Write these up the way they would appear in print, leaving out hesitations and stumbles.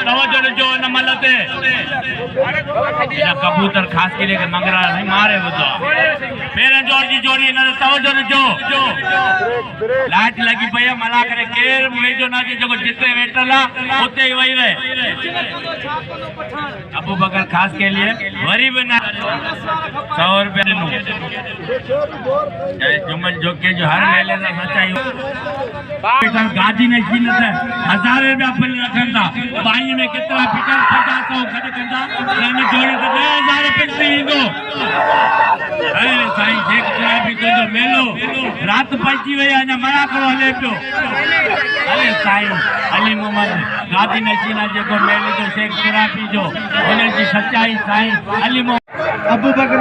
तवज्जो जो न मलते कबूतर खास के लिए मंगरा नहीं मारे वो तो पेर जोर जी जोड़ी न तवज्जो जो लाइट लगी पई मला करे केर वेजो ना जो जिते वेटला उते ही वही रहे। अबू बकर खास के लिए वरी भी ना 100 रुपया जुम्मन जो के जो हर मेले का सच्चाई गाजी नहीं छीन 1000 रुपया पल रखन था बाई में कितना पिटर 50 खड़ कंदा यानी जोड़ी तो 2000 रुपया इंदो। अरे साईं शेख तुराबी तो जो मेलो रात पहुंची वई अने मना करो हले पियो। अरे साईं अली मोहम्मद गाजी नहीं छीना जो मेले जो शेख तुराबी जो उन्हें की सच्चाई साईं अली मोहम्मद अबू बकर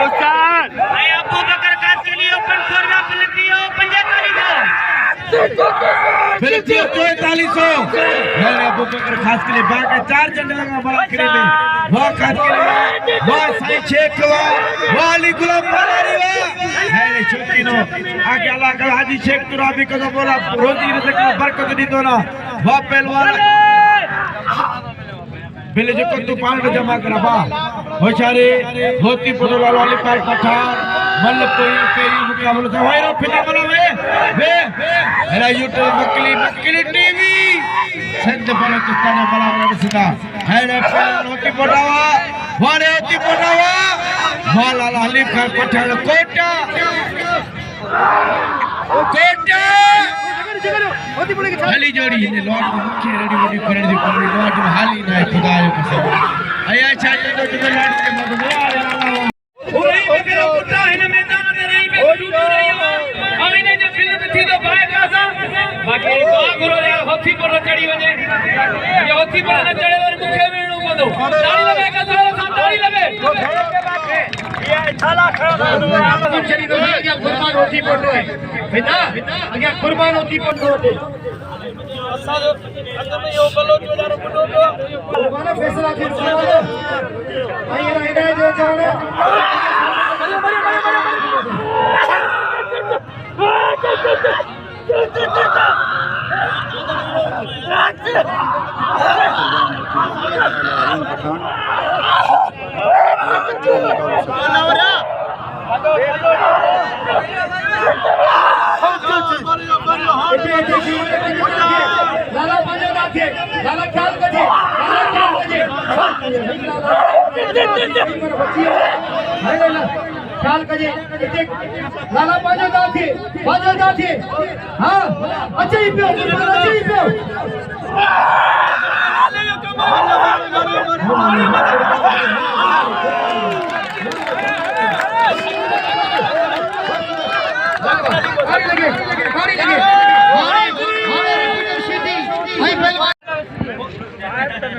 उस्ताद भाई अबू बकर खास के लिए ओपन कोर्ना पिलतियो 45 फिलिपियो 4400 है अबू बकर खास के लिए बाका 4 झंडे लगा बड़ा खरीदे वो खास के लिए वो साईं शेख वो अली गुलाम फलारी है रे छोटी नो आगे अल्लाह का हाजी शेख तुराबी को बोला रोजी रिज़्क़ में बरकत दी दो ना वो पहलवान बिले जो तू पान जमा करबा होशारे होती पदोला वाली पार पठान मल कोई पेरी मुकाबला था भाई रो फिल्म वाला वे मेरा यूट्यूब मक्कली टीवी संत बलोचिस्तान वाला सीधा है रे होती पटावा वाले होती पटावा वाला अली खान पठान कोटा हाली जोड़ी ने लॉट मुख्य रेडी रेडी करने दी लॉट हाली ना खुदा के कसम आया चाहिए तो तुम्हें लॉट के मत बोला पूरी बकरा पुट्टा है ना मैदान में नहीं में टूट रही हो अब इन्हें जो फिल्म थी तो बाय कासा बाकी तो गुरु यार होती पर चढ़ी वने ये होती पर न चढ़े और मुखे मेणू बदो ताली लगे कसम ताली लगे ये छाला खड़ा चली तो क्या कुर्बान होती पड़ो है बेटा क्या कुर्बान होती पड़ो है असा जो अंदर में यो बलो जो यार बड़ो माना फैसला फिर चलो भाई ये जो चाहे लाला बाजो नाथे लाला ख्याल कजे ख्याल कजे लाला बाजो नाथे हां अच्छा ही पियो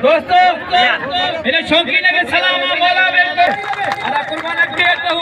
दोस्तों मेरे शौकीन के सलाम मौला बिल्कुल अल्लाह कुर्बान के तो